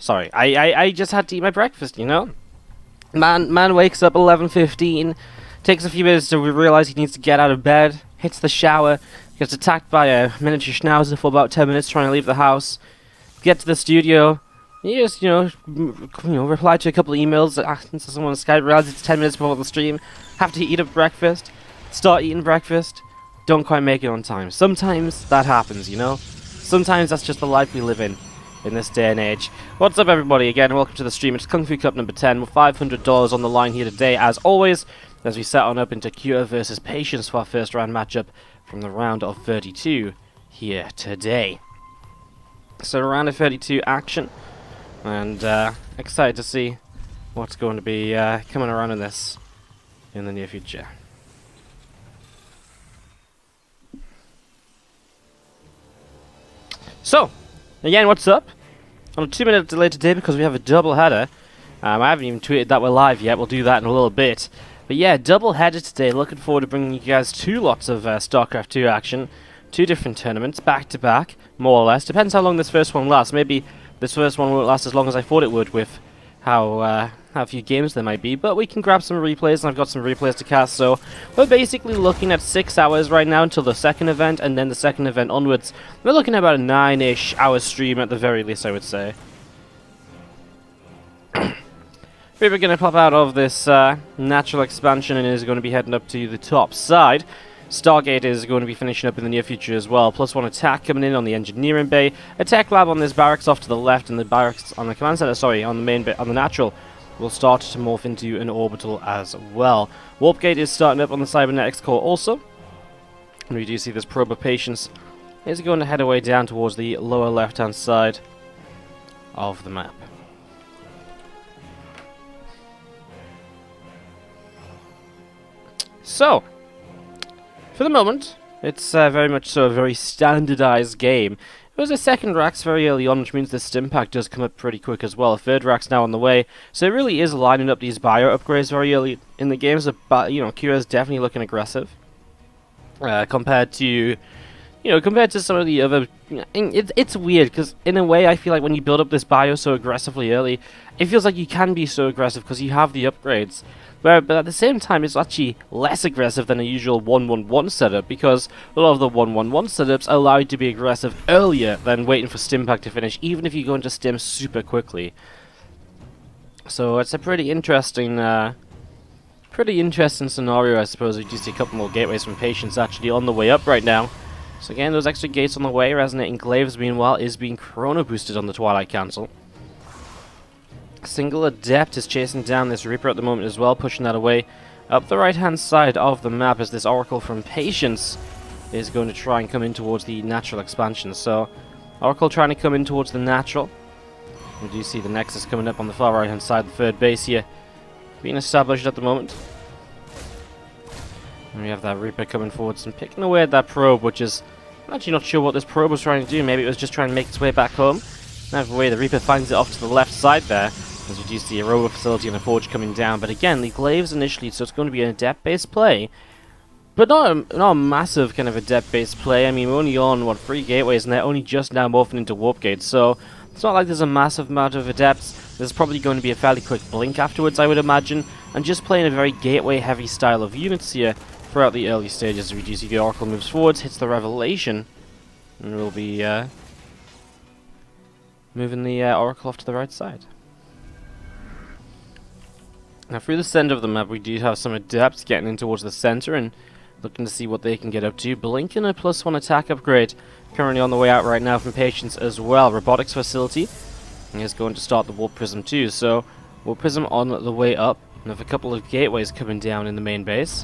Sorry, I just had to eat my breakfast, you know? Man wakes up 11:15, takes a few minutes to realize he needs to get out of bed, hits the shower, gets attacked by a miniature schnauzer for about 10 minutes trying to leave the house, get to the studio, you just, reply to a couple of emails, asking someone on Skype, realize it's 10 minutes before the stream, have to eat a breakfast, start eating breakfast, don't quite make it on time. Sometimes that happens, you know? Sometimes that's just the life we live in this day and age. What's up, everybody? Again, welcome to the stream. It's Kung Fu Cup number 10 with $500 on the line here today, as always, as we set on up into Cure versus Patience for our first round matchup from the round of 32 here today. So, round of 32 action, and excited to see what's going to be coming around in this in the near future. So, again, what's up? On a 2-minute delay today because we have a double header. I haven't even tweeted that we're live yet. We'll do that in a little bit. But yeah, double header today. Looking forward to bringing you guys 2 lots of StarCraft 2 action. 2 different tournaments, back to back, more or less. Depends how long this first one lasts. Maybe this first one won't last as long as I thought it would with how few games there might be. But we can grab some replays, and I've got some replays to cast. So we're basically looking at 6 hours right now until the second event, and then the second event onwards. We're looking at about a 9-ish hour stream at the very least, I would say. We're going to pop out of this natural expansion and is going to be heading up to the top side. Stargate is going to be finishing up in the near future as well. +1 attack coming in on the engineering bay. A tech lab on this barracks off to the left, and the barracks on the command center, sorry, on the main bit, on the natural, will start to morph into an orbital as well. Warp gate is starting up on the cybernetics core also. And we do see this probe of Patience is going to head away down towards the lower left hand side of the map. So, for the moment, it's very much so a very standardized game. It was a second rack's very early on, which means the stim pack does come up pretty quick as well. A third rack's now on the way, so it really is lining up these bio upgrades very early in the game. So, Kira is definitely looking aggressive compared to some of the other. It's weird because in a way I feel like when you build up this bio so aggressively early, it feels like you can be so aggressive because you have the upgrades. But at the same time, it's actually less aggressive than a usual 1-1-1 setup, because a lot of the 1-1-1 setups allow you to be aggressive earlier than waiting for stim pack to finish, even if you go into stim super quickly. So it's a pretty interesting scenario, I suppose. We do see a couple more gateways from Patience actually on the way up right now. So again, those extra gates on the way. Resonating Glaives, meanwhile, is being chrono boosted on the Twilight Council. Single Adept is chasing down this Reaper at the moment as well, pushing that away up the right-hand side of the map as this Oracle from Patience is going to try and come in towards the natural expansion. So, Oracle trying to come in towards the natural. We do see the Nexus coming up on the far right-hand side, the third base here being established at the moment. And we have that Reaper coming forwards and picking away at that probe, which is... I'm actually not sure what this probe was trying to do. Maybe it was just trying to make its way back home. Either way, the Reaper finds it off to the left side there, as we do see a rover facility and a forge coming down. But again, the Glaives initially, so it's going to be an adept-based play. But not a massive kind of adept-based play. I mean, we're only on, 3 gateways, and they're only just now morphing into warp gates. So, it's not like there's a massive amount of adepts. There's probably going to be a fairly quick blink afterwards, I would imagine. And just playing a very gateway-heavy style of units here throughout the early stages. We do see the Oracle moves forwards, hits the Revelation, and we'll be moving the Oracle off to the right side. Now, through the center of the map, we do have some adepts getting in towards the center and looking to see what they can get up to. Blink and a +1 attack upgrade currently on the way out right now from Patience as well. Robotics facility is going to start the Warp Prism too. So, Warp Prism on the way up. And have a couple of gateways coming down in the main base.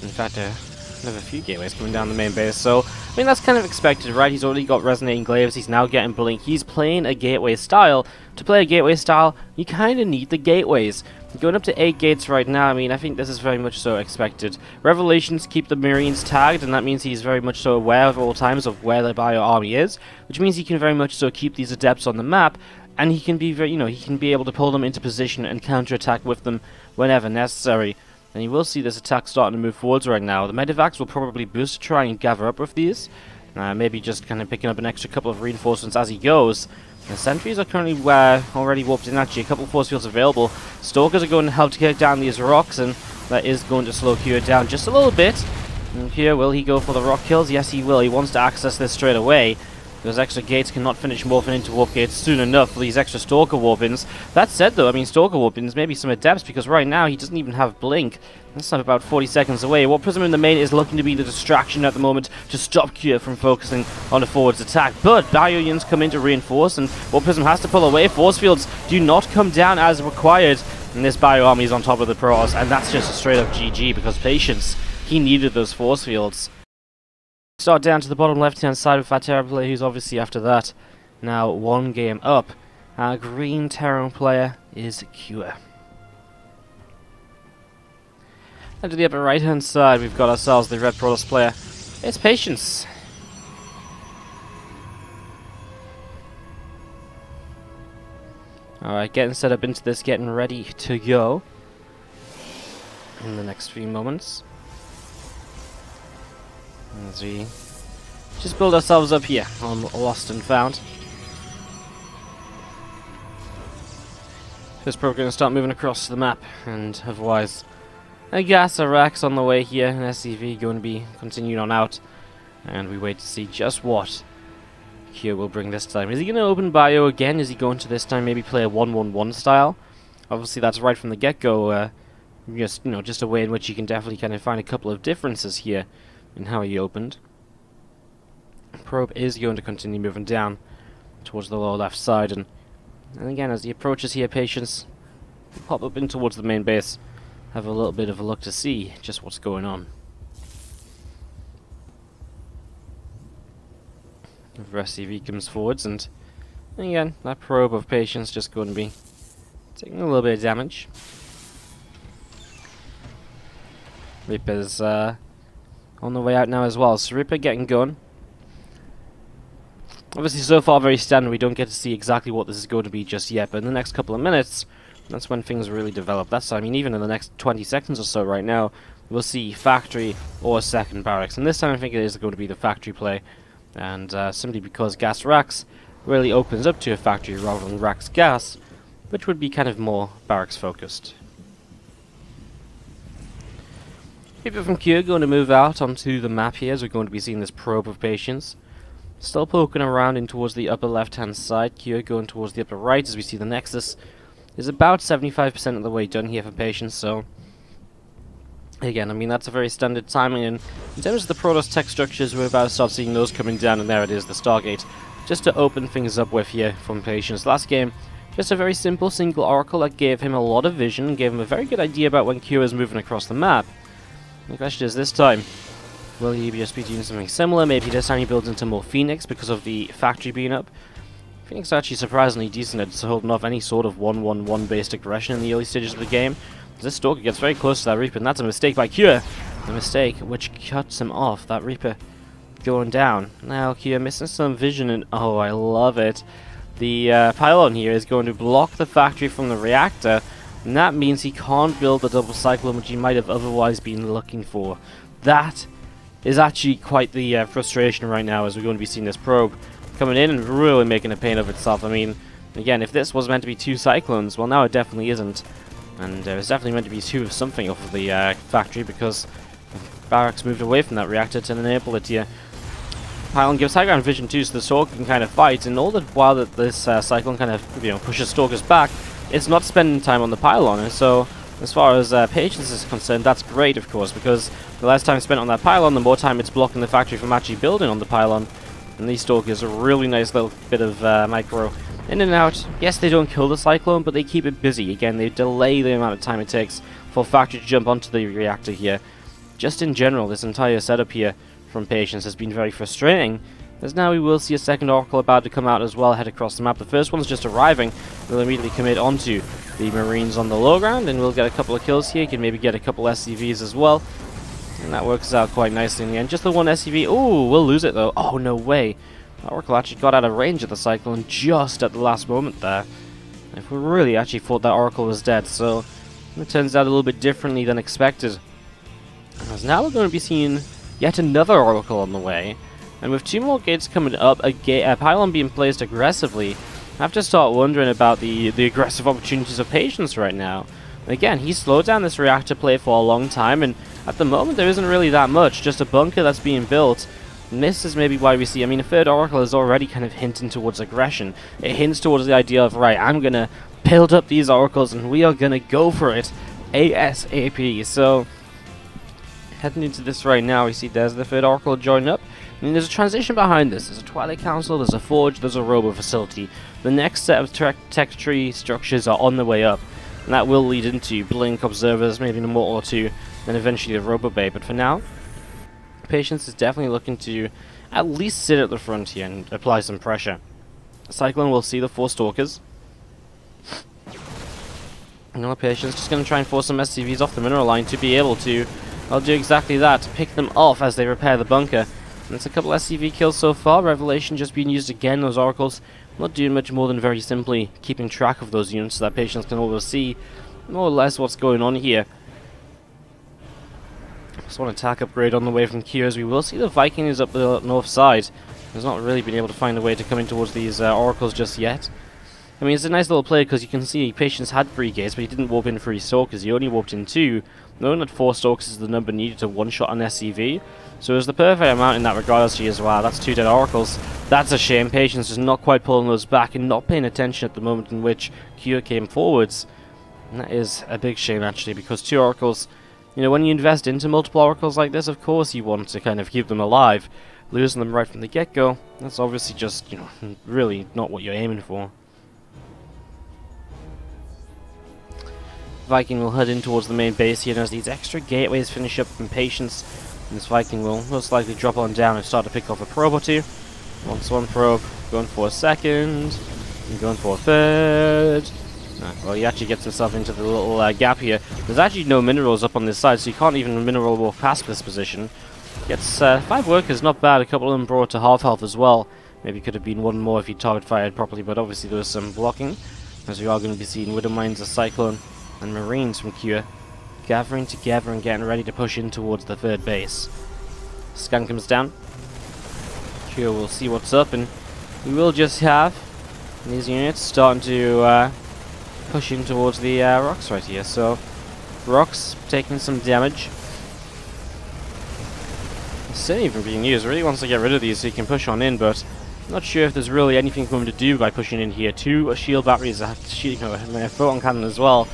In fact, another few gateways coming down the main base. So, I mean, that's kind of expected, right? He's already got Resonating Glaives. He's now getting Blink. He's playing a gateway style. To play a gateway style, you kind of need the gateways. Going up to 8 gates right now, I mean, I think this is very much so expected. Revelations keep the Marines tagged, and that means he's very much so aware of all times of where the bio army is, which means he can very much so keep these adepts on the map, and he can be very, he can be able to pull them into position and counterattack with them whenever necessary. And you will see this attack starting to move forwards right now. The Medivacs will probably boost to try and gather up with these. Maybe just kind of picking up an extra couple of reinforcements as he goes. The sentries are currently already warped in. Actually, a couple force fields available. Stalkers are going to help to kick down these rocks, and that is going to slow Kyo down just a little bit. And here, will he go for the rock kills? Yes, he will. He wants to access this straight away. Those extra gates cannot finish morphing into warp gates soon enough for these extra Stalker warpins. That said, though, I mean, Stalker warpins, maybe some adepts, because right now he doesn't even have Blink. That's not about 40 seconds away. Warp Prism in the main is looking to be the distraction at the moment to stop Kyo from focusing on the forward's attack. But Bioyans come in to reinforce, and Warp Prism has to pull away. Force fields do not come down as required. And this Bio Army is on top of the Protoss, and that's just a straight up GG, because Patience, he needed those force fields. Start down to the bottom left-hand side with that Terran player, who's obviously after that. Now 1 game up. Our green Terran player is Kyo. And to the upper right-hand side, we've got ourselves the red Protoss player. It's Patience. Alright, getting set up into this, getting ready to go in the next few moments. As we just build ourselves up here on Lost and Found. First probe going to start moving across the map, and otherwise a gas Iraq's on the way here, and SCV going to be continued on out, and we wait to see just what Kyo will bring this time. Is he going to open bio again? Is he going to this time maybe play a 1-1-1 style? Obviously that's right from the get-go, just a way in which you can definitely kind of find a couple of differences here in how he opened. Probe is going to continue moving down towards the lower left side, and again, as he approaches here, Patience will pop up in towards the main base, have a little bit of a look to see just what's going on. SCV comes forwards, and again, that probe of Patience just going to be taking a little bit of damage. Reaper's on the way out now as well, so Reaper getting going. Obviously, so far very standard. We don't get to see exactly what this is going to be just yet, but in the next couple of minutes, that's when things really develop. I mean, even in the next 20 seconds or so right now, we'll see factory or second barracks, and this time I think it is going to be the factory play, and simply because gas racks really opens up to a factory rather than racks gas, which would be kind of more barracks focused. People from Kyo are going to move out onto the map here, as we're going to be seeing this probe of Patience. Still poking around in towards the upper left-hand side. Kyo going towards the upper right, as we see the Nexus is about 75% of the way done here for Patience, so again, I mean, that's a very standard timing, and in terms of the Protoss tech structures, we're about to start seeing those coming down, and there it is, the Stargate, just to open things up with here from Patience. Last game, just a very simple single Oracle that gave him a lot of vision, gave him a very good idea about when Kyo is moving across the map. The question is, this time, will he just be doing something similar? Maybe this time he builds into more Phoenix because of the factory being up. Phoenix is actually surprisingly decent at holding off any sort of 1-1-1 based aggression in the early stages of the game. This Stalker gets very close to that Reaper, and that's a mistake by Kyo. A mistake which cuts him off. That Reaper going down. Now Kyo missing some vision, and oh, I love it. The pylon here is going to block the factory from the reactor, and that means he can't build the double cyclone which he might have otherwise been looking for. That is actually quite the frustration right now, as we're going to be seeing this probe coming in and really making a pain of itself. I mean, again, if this was meant to be 2 cyclones, well, now it definitely isn't. And it's definitely meant to be 2 of something off of the factory, because barracks moved away from that reactor to enable it here. Pylon gives high ground vision too, so the Stalker can kind of fight, and all the while that this cyclone kind of pushes Stalkers back, it's not spending time on the pylon. And so, as far as Patience is concerned, that's great, of course, because the less time spent on that pylon, the more time it's blocking the factory from actually building on the pylon. And these Stalkers are a really nice little bit of micro in and out. Yes, they don't kill the cyclone, but they keep it busy. Again, they delay the amount of time it takes for factory to jump onto the reactor here. Just in general, this entire setup here from Patience has been very frustrating, as now we will see a second Oracle about to come out as well, head across the map. The first one's just arriving. We'll immediately commit onto the Marines on the low ground, and we'll get a couple of kills here. Can maybe get a couple SCVs as well, and that works out quite nicely in the end. Just the one SCV. Oh, we'll lose it though. Oh, no way. That Oracle actually got out of range of the Cyclone just at the last moment there. If we really actually thought that Oracle was dead, so it turns out a little bit differently than expected. As now we're going to be seeing yet another Oracle on the way, and with 2 more gates coming up, a pylon being placed aggressively, have to start wondering about the aggressive opportunities of Patience right now. Again, he slowed down this reactor play for a long time, and at the moment there isn't really that much, just a bunker that's being built. And this is maybe why we see, I mean, a third Oracle is already kind of hinting towards aggression. It hints towards the idea of, right, I'm going to build up these Oracles and we are going to go for it ASAP. So, heading into this right now, we see there's the third Oracle joining up. I mean, there's a transition behind this. There's a Twilight Council, there's a Forge, there's a Robo Facility. The next set of tech tree structures are on the way up. And that will lead into Blink, Observers, maybe an Immortal or two, and eventually the Robo Bay. But for now, Patience is definitely looking to at least sit at the front here and apply some pressure. Cyclone will see the 4 Stalkers. And Patience just going to try and force some SCVs off the mineral line to be able to, I'll do exactly that, to pick them off as they repair the bunker. And it's a couple SCV kills so far. Revelation just being used again. Those Oracles not doing much more than very simply keeping track of those units so that Patience can always see more or less what's going on here. Just one attack upgrade on the way from Q, as we will see the Viking is up the north side. Has not really been able to find a way to come in towards these Oracles just yet. I mean, it's a nice little play because you can see Patience had 3 gates, but he didn't warp in 3 Stalkers. He only warped in 2, knowing that 4 Stalkers is the number needed to one-shot an SCV. So it was the perfect amount in that regard as she is. Wow, that's 2 dead Oracles. That's a shame. Patience is not quite pulling those back and not paying attention at the moment in which Q came forwards. And that is a big shame, actually, because 2 Oracles, you know, when you invest into multiple Oracles like this, of course you want to kind of keep them alive. Losing them right from the get-go, that's obviously just, you know, really not what you're aiming for. Viking will head in towards the main base here, and as these extra gateways finish up in Patience, this Viking will most likely drop on down and start to pick off a probe or 2. Once 1 probe, going for a 2nd, and going for a 3rd. Well, he actually gets himself into the little gap here. There's actually no minerals up on this side, so you can't even mineral walk past this position. Gets 5 workers, not bad. A couple of them brought to half health as well. Maybe could have been 1 more if he target fired properly, but obviously there was some blocking, as we are going to be seeing Widow Mines, a Cyclone, and Marines from Q gathering together and getting ready to push in towards the 3rd base. Scan comes down. Q will see what's up, and we will just have these units starting to push in towards the rocks right here. So, rocks taking some damage. Still even being used. Really wants to get rid of these so he can push on in, but not sure if there's really anything for him to do by pushing in here. 2 shield batteries, a photon cannon as well.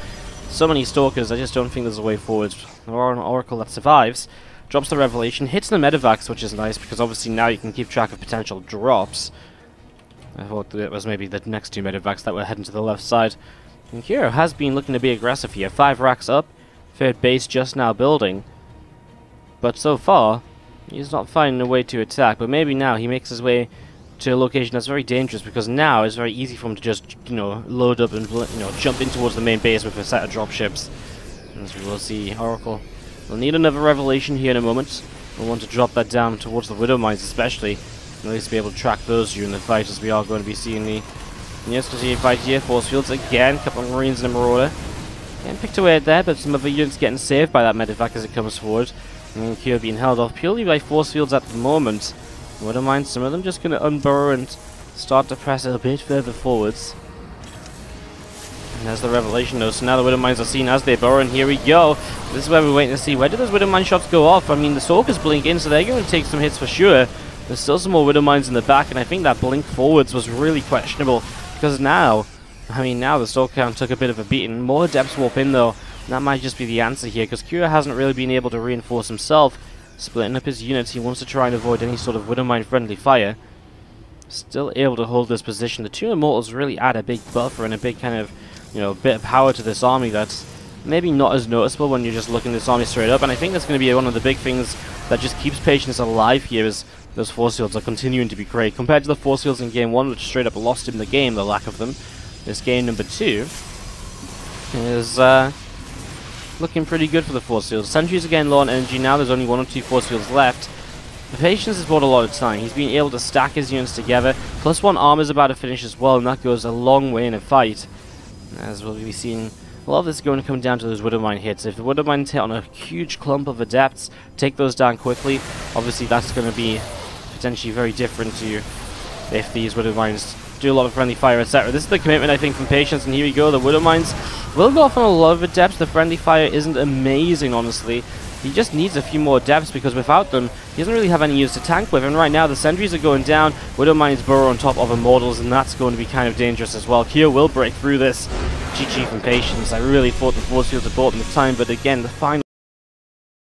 So many Stalkers, I just don't think there's a way forward. There are an Oracle that survives. Drops the Revelation, hits the Medivacs, which is nice, because obviously now you can keep track of potential drops. I thought that it was maybe the next 2 Medivacs that were heading to the left side. And Kiro has been looking to be aggressive here. 5 racks up, 3rd base just now building. But so far, he's not finding a way to attack. But maybe now he makes his way to a location that's very dangerous, because now it's very easy for him to just, you know, load up and, you know, jump in towards the main base with a set of dropships. As we will see, Oracle will need another Revelation here in a moment. We'll want to drop that down towards the Widow Mines especially, and at least be able to track those during the fight, as we are going to be seeing the yesterday fight here. Force fields again, couple of Marines and a Marauder. Getting picked away at there, but some other units getting saved by that Medivac as it comes forward. And Q being held off purely by force fields at the moment. Wouldn't mind some of them just going to unburrow and start to press a bit further forwards. And there's the Revelation though, so now the Widow Mines are seen as they burrow, and here we go. This is where we're waiting to see, where do those Widow Mine shots go off? I mean, the Stalkers blink in, so they're going to take some hits for sure. There's still some more Widow Mines in the back, and I think that blink forwards was really questionable, because now, I mean, now the Stalker count took a bit of a beating. More depth warp in though, and that might just be the answer here, because Kira hasn't really been able to reinforce himself. Splitting up his units, he wants to try and avoid any sort of Widow Mine friendly fire. Still able to hold this position. The 2 Immortals really add a big buffer and a big kind of, you know, bit of power to this army that's maybe not as noticeable when you're just looking at this army straight up. And I think that's going to be one of the big things that just keeps Patience alive here, is those force fields are continuing to be great. Compared to the force fields in game 1, which straight up lost him the game, the lack of them. This game number 2 is looking pretty good for the force fields. Sentries again low on energy now. There's only 1 or 2 force fields left. The Patience has bought a lot of time. He's been able to stack his units together. +1 armor is about to finish as well, and that goes a long way in a fight. As we'll be seeing, a lot of this is going to come down to those Widow Mine hits. If the Widow Mines hit on a huge clump of adepts, take those down quickly. Obviously that's going to be potentially very different to if these Widow Mines do a lot of friendly fire, etc. This is the commitment, I think, from Patience, and here we go. The Widow Mines will go off on a lot of adepts. The friendly fire isn't amazing, honestly. He just needs a few more adepts, because without them, he doesn't really have any use to tank with. And right now, the sentries are going down. Widow Mines burrow on top of Immortals, and that's going to be kind of dangerous as well. Kyo will break through this. GG from Patience. I really thought the force field had bought them the time, but again, the final